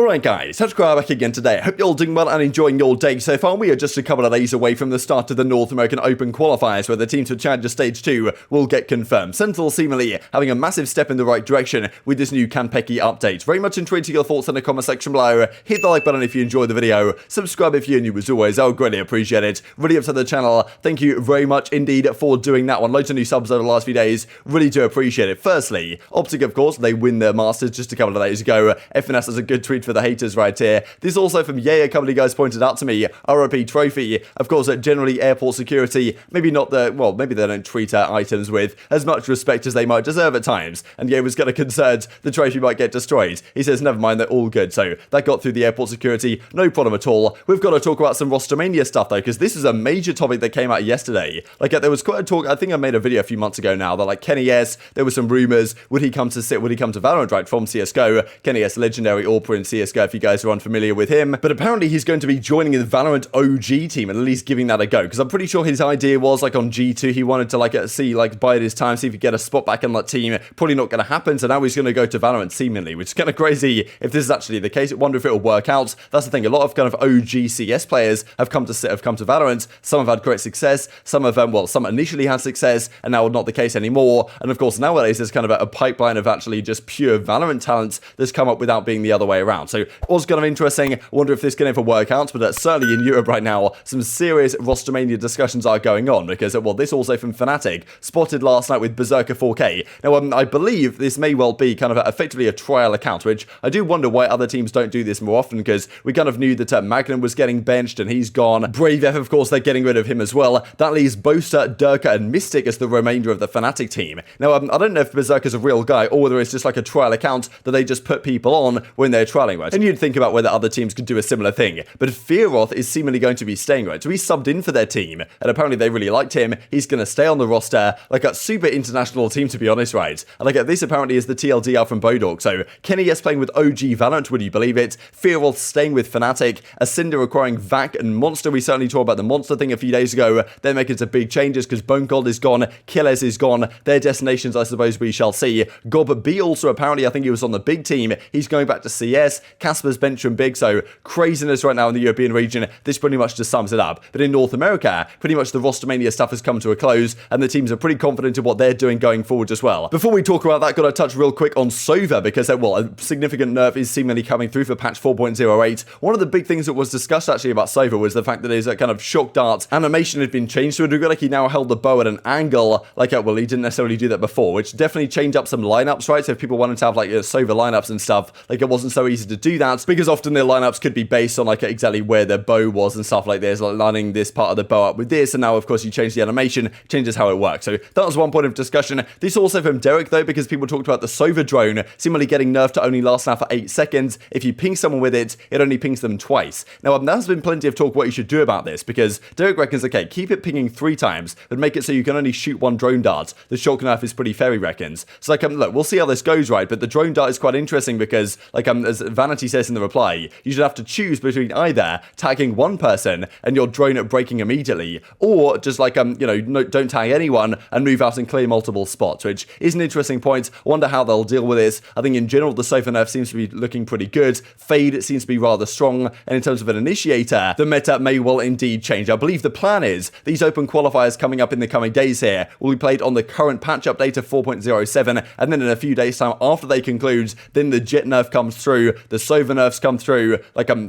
Alright guys, TacticalRab back again today. Hope you're all doing well and enjoying your day so far. We are just a couple of days away from the start of the North American Open qualifiers where the teams for Challenger Stage 2 will get confirmed. Sentinels seemingly having a massive step in the right direction with this new Kanpeki update. Very much intrigued to your thoughts in the comment section below. Hit the like button if you enjoyed the video. Subscribe if you're new as always. I would greatly appreciate it. Really up to the channel. Thank you very much indeed for doing that one. Loads of new subs over the last few days. Really do appreciate it. Firstly, Optic of course, they win their Masters just a couple of days ago. FNS has a good tweet for the haters right here. This also from a couple of you guys pointed out to me. ROP trophy, of course, generally airport security, maybe not the, well, maybe they don't treat items with as much respect as they might deserve at times. And was kind of concerned the trophy might get destroyed. He says, never mind, they're all good. So that got through the airport security, no problem at all. We've got to talk about some rostermania stuff though, because this is a major topic that came out yesterday. There was quite a talk, I think I made a video a few months ago now, that KennyS, there were some rumors, would he come to Valorant, right, from CSGO? KennyS, legendary AWPer in CSGO, if you guys are unfamiliar with him. But apparently he's going to be joining the Valorant OG team and at least giving that a go, because I'm pretty sure his idea was on G2 he wanted to see bide his time, see if he could get a spot back in that team. Probably not going to happen, so now he's going to go to Valorant seemingly, which is kind of crazy if this is actually the case. I wonder if it will work out. That's the thing, a lot of kind of OG CS players have come to Valorant. Some have had great success, some have some initially had success and now not the case anymore. And of course nowadays there's kind of a pipeline of actually just pure Valorant talents that's come up without being the other way around. So it was kind of interesting. I wonder if this can ever work out, but certainly in Europe right now, some serious rostermania discussions are going on because, this also from Fnatic, spotted last night with Berserker 4K. Now, I believe this may well be kind of effectively a trial account, which I do wonder why other teams don't do this more often, because we kind of knew that Magnum was getting benched and he's gone. Brave, of course, they're getting rid of him as well. That leaves Boaster, Durka, and Mystic as the remainder of the Fnatic team. Now, I don't know if Berserker's a real guy or whether it's just like a trial account that they just put people on when they're trialing, right? And you'd think about whether other teams could do a similar thing. But Fearoth is seemingly going to be staying, right? So he subbed in for their team, and apparently they really liked him. He's going to stay on the roster, a super international team, to be honest, right? And this apparently is the TLDR from Bodog. So KennyS playing with OG Valorant, would you believe it? Fearoth staying with Fnatic, Asunda acquiring VAC and Monster. We certainly talked about the Monster thing a few days ago. They're making some big changes because Bone Gold is gone, Killers is gone. Their destinations, I suppose we shall see. Gob B also apparently, I think he was on the big team. He's going back to CS. Casper's bench from big, so craziness right now in the European region. This pretty much just sums it up. But in North America, pretty much the rostermania stuff has come to a close, and the teams are pretty confident in what they're doing going forward as well. Before we talk about that, got to touch real quick on Sova, because a significant nerf is seemingly coming through for patch 4.08. One of the big things that was discussed actually about Sova was the fact that his kind of shock dart animation had been changed to a degree. He now held the bow at an angle, he didn't necessarily do that before, which definitely changed up some lineups, right? So if people wanted to have Sova lineups and stuff, it wasn't so easy to do that, because often their lineups could be based on exactly where their bow was and stuff like this, lining this part of the bow up with this, and now of course you change the animation, changes how it works. So that was one point of discussion. This also from Derek though, because people talked about the Sova drone seemingly getting nerfed to only last now for 8 seconds. If you ping someone with it, it only pings them twice. Now there's been plenty of talk what you should do about this, because Derek reckons, okay, keep it pinging 3 times, but make it so you can only shoot 1 drone dart. The shock nerf is pretty fair, he reckons. So look, we'll see how this goes, right? But the drone dart is quite interesting because, as Vanity says in the reply, you should have to choose between either tagging 1 person and your drone at breaking immediately, or just don't tag anyone and move out and clear multiple spots, which is an interesting point. I wonder how they'll deal with this. I think in general the Sova nerf seems to be looking pretty good. Fade seems to be rather strong, and in terms of an initiator, the meta may well indeed change. I believe the plan is these open qualifiers coming up in the coming days here will be played on the current patch update of 4.07, and then in a few days time after they conclude, then the Jet nerf comes through, the Sova nerfs come through,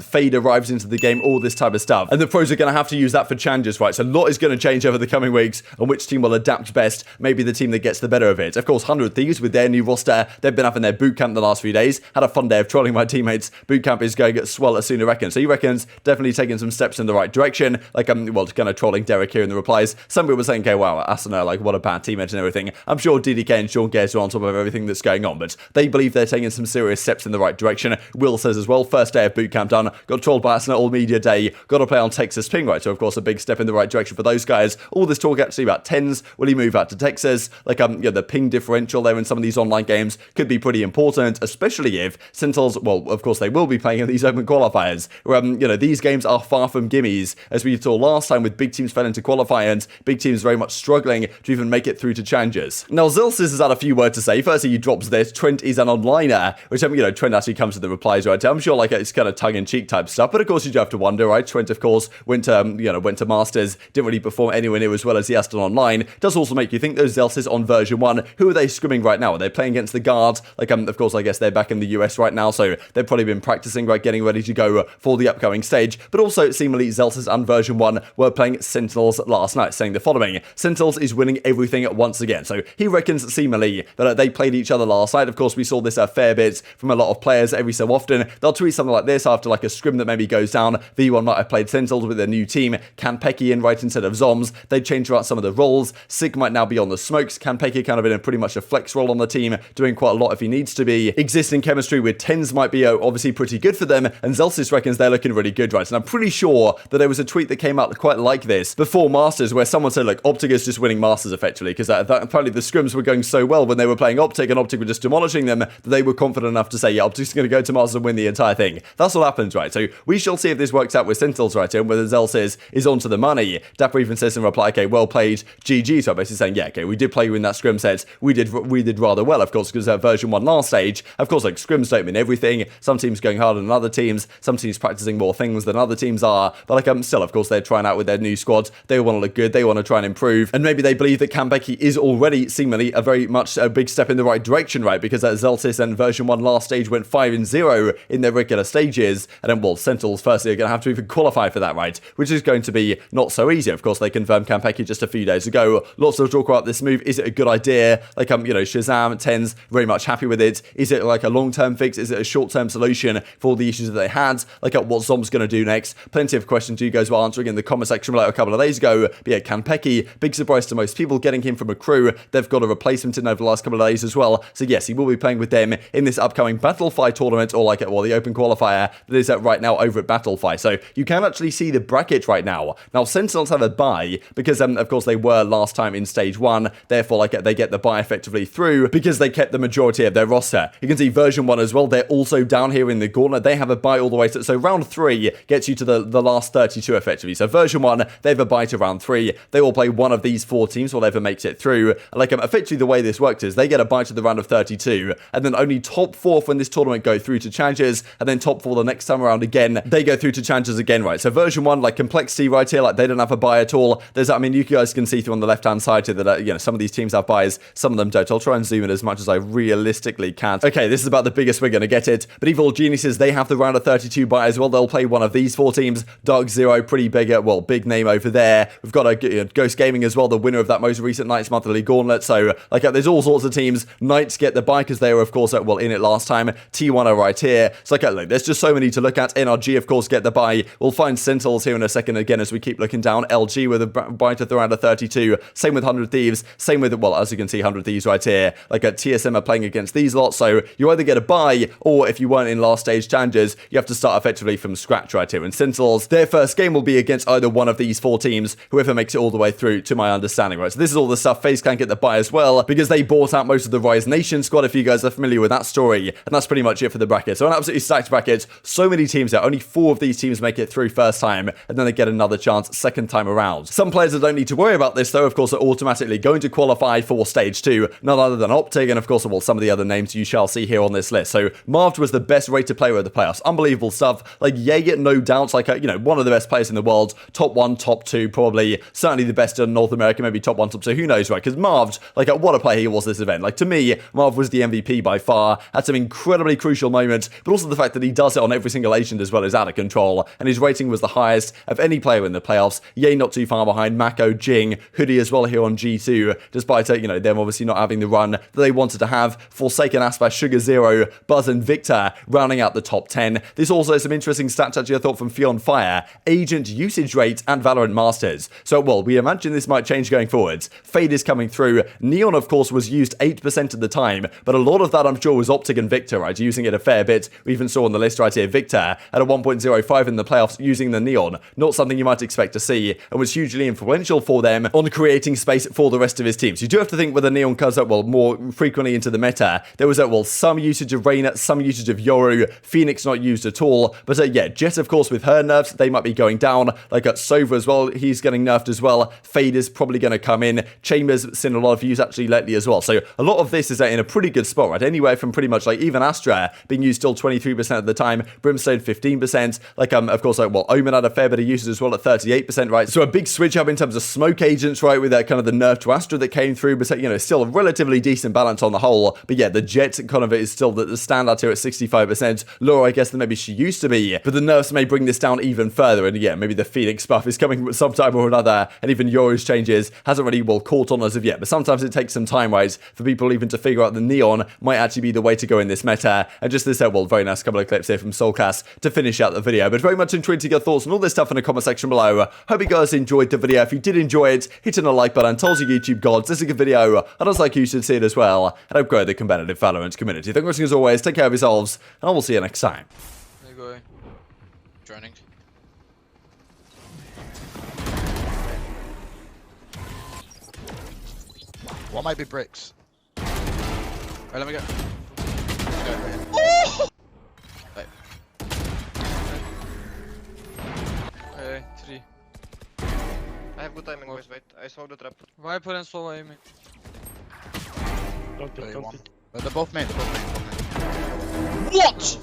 Fade arrives into the game, all this type of stuff. And the pros are going to have to use that for challenges, right? So a lot is going to change over the coming weeks on which team will adapt best, maybe the team that gets the better of it. Of course, 100 Thieves with their new roster, they've been up in their bootcamp the last few days, had a fun day of trolling my teammates. Bootcamp is going at swell Asuna reckons. So he reckons definitely taking some steps in the right direction, kind of trolling Derek here in the replies. Some people were saying, okay, wow, Asuna, what a bad teammate and everything. I'm sure DDK and Sean Gares are on top of everything that's going on, but they believe they're taking some serious steps in the right direction. Will says as well, first day of bootcamp done, got trolled by Asuna all media day, got to play on Texas ping, right? So of course a big step in the right direction for those guys. All this talk actually about TenZ, will he move out to Texas? The ping differential there in some of these online games could be pretty important, especially if Sentinels, of course they will be playing in these open qualifiers, where, these games are far from gimmies, as we saw last time with big teams fell into qualify and big teams very much struggling to even make it through to challenges. Now Zilsis has had a few words to say. Firstly, he drops this, Trent is an onliner, which Trent actually comes to the replies, right? I'm sure like it's kind of tongue-in-cheek type stuff, but of course you do have to wonder, right? Trent, of course, went to Masters, didn't really perform anywhere near as well as he has done online. Does also make you think those Zelsis on version 1, who are they scrimming right now? Are they playing against the guards? Like, of course, I guess they're back in the US right now, so they've probably been practicing, right, getting ready to go for the upcoming stage. But also, seemingly, Zelsis and version 1 were playing Sentinels last night, saying the following: Sentinels is winning everything once again. So he reckons, seemingly, that they played each other last night. Of course, we saw this a fair bit from a lot of players every so often. They'll tweet something like this after like a scrim that maybe goes down. V1 might have played Sentinels with a new team. Kanpeki in right instead of Zoms. They changed out some of the roles. Sig might now be on the smokes. Kanpeki kind of in a pretty much a flex role on the team, doing quite a lot if he needs to be. Existing chemistry with TenZ might be obviously pretty good for them, and Zelsis reckons they're looking really good, right? And I'm pretty sure that there was a tweet that came out quite like this before Masters, where someone said, look, Optic is just winning Masters effectively, because apparently the scrims were going so well when they were playing Optic, and Optic were just demolishing them, that they were confident enough to say, yeah, Optic's going to go to Masters and win the entire thing. That's what happens, right? So we shall see if this works out with Sentinels right here, and whether Zelsis is onto the money. dapr even says in reply, okay, well played, GG. So basically saying, yeah, okay, we did play you in that scrim set. We did rather well, of course, because version 1 last stage, of course, like scrims don't mean everything. Some teams going harder than other teams. Some teams practicing more things than other teams are. But like, still, of course, they're trying out with their new squads. They want to look good. They want to try and improve. And maybe they believe that Kanpeki is already seemingly a very much a big step in the right direction, right? Because Zelsis and version 1 last stage went 5-0 in their regular stages. And then, well, Sentinels firstly are going to have to even qualify for that, right? Which is going to be not so easy. Of course, they confirmed Kanpeki just a few days ago. Lots of talk about this move. Is it a good idea? Like, ShahZaM, TenZ, very much happy with it. Is it like a long-term fix? Is it a short-term solution for all the issues that they had? Like, what Zom's going to do next? Plenty of questions you guys were answering in the comment section below a couple of days ago. But yeah, Kanpeki, big surprise to most people, getting him from a crew. They've got a replacement in over the last couple of days as well. So yes, he will be playing with them in this upcoming Battlefy tournament, or like, well, the open qualifier that is right now over at Battlefy. So you can actually see the bracket right now. Now, Sentinels have a bye because, of course, they were last time in stage 1. Therefore, like, they get the bye effectively through because they kept the majority of their roster. You can see version 1 as well. They're also down here in the gauntlet. They have a bye all the way to, so round 3 gets you to the last 32 effectively. So version 1, they have a bye to round 3. They will play one of these 4 teams, whatever makes it through. Like, effectively the way this works is they get a bye to the round of 32, and then only top 4 when this tournament go through to challenges, and then top 4 the next time around again, they go through to challenges again, right? So version 1, like, complexity right here, like, they don't have a bye at all. There's, I mean, you guys can see through on the left-hand side here that, some of these teams have byes, some of them don't. I'll try and zoom in as much as I realistically can. Okay, this is about the biggest we're going to get it. But Evil Geniuses, they have the round of 32 bye as well. They'll play one of these 4 teams. Dark Zero, pretty big, big name over there. We've got a Ghost Gaming as well, the winner of that most recent Knights Monthly Gauntlet. So, like, there's all sorts of teams. Knights get the bye because they were, of course, in it last time. T1 are right here. So, okay, look, there's just so many to look at. NRG, of course, get the bye. We'll find Sentinels here in a second again as we keep looking down. LG with a bye to the round of 32. Same with 100 Thieves. Same with, well, as you can see, 100 Thieves right here. Like, at TSM are playing against these lots. So, you either get a bye, or if you weren't in last stage challenges, you have to start effectively from scratch right here. And Sentinels, their first game will be against either one of these 4 teams, whoever makes it all the way through, to my understanding, right? So this is all the stuff FaZe Clan get the bye as well, because they bought out most of the Rise Nation squad, if you guys are familiar with that story. And that's pretty much it for the bracket. So an absolutely stacked bracket. So many teams there. Only 4 of these teams make it through first time, and then they get another chance second time around. Some players that don't need to worry about this, though, of course, are automatically going to qualify for stage 2, none other than Optic, and of course, well, some of the other names you shall see here on this list. So Marved was the best rated player of the playoffs. Unbelievable stuff. Like, Jaeger, no doubts, like, one of the best players in the world. Top 1, top 2, probably. Certainly the best in North America, maybe top 1, top 2, who knows, right? Because Marved, like, what a player he was this event. Like, to me, Marved was the MVP by far. Had some incredibly crucial moments, but also the fact that he does it on every single agent as well is out of control. And his rating was the highest of any player in the playoffs. Ye not too far behind. Mako, Jing, Hoodie as well here on G2, despite, them obviously not having the run that they wanted to have. Forsaken, Aspa, Sugar Zero, Buzz, and Victor rounding out the top 10. There's also some interesting stats actually I thought from Fion Fire. Agent usage rate and Valorant Masters. So, well, we imagine this might change going forwards. Fade is coming through. Neon, of course, was used 8% of the time, but a lot of that I'm sure was Optic and Victor, right? Using it a fair bit. We even saw on the list right here, Victor at a 1.05 in the playoffs using the Neon. Not something you might expect to see, and was hugely influential for them on creating space for the rest of his team. So you do have to think whether Neon comes up, more frequently into the meta. There was, some usage of Reyna, some usage of Yoru, Phoenix not used at all. But yeah, Jet, of course, with her nerfs, they might be going down. Like at Sova as well, he's getting nerfed as well. Fade is probably going to come in. Chambers seen a lot of use actually lately as well. So a lot of this is in a pretty good spot, right? Anywhere from pretty much like even Astra being used used still 23% of the time, Brimstone 15%, like of course like well Omen had a fair bit of usage as well at 38%, right? So a big switch up in terms of smoke agents, right, with that kind of the nerf to Astra that came through, but you know, still a relatively decent balance on the whole. But yeah, the Jet kind of is still the standout here at 65%, lower I guess than maybe she used to be, but the nerfs may bring this down even further, and yeah, maybe the Phoenix buff is coming sometime or another, and even Yoru's changes hasn't really well caught on as of yet, but sometimes it takes some time, right, for people even to figure out the Neon might actually be the way to go in this meta. And just this well, very nice couple of clips here from Soulcast to finish out the video, but very much intrigued to get your thoughts on all this stuff in the comment section below. Hope you guys enjoyed the video. If you did enjoy it, hitting a like button tells your YouTube gods this is a good video, and also like you should see it as well, and help grow the competitive Valorant community. Thank you for watching as always, take care of yourselves, and I will see you next time. There you go. Joining. What might be bricks? Alright, let me go. Oh! Wait. Okay, 3. I have good timing, boys. Wait, I saw the trap. Viper and Sova aiming. Don't pick. They're both main. What?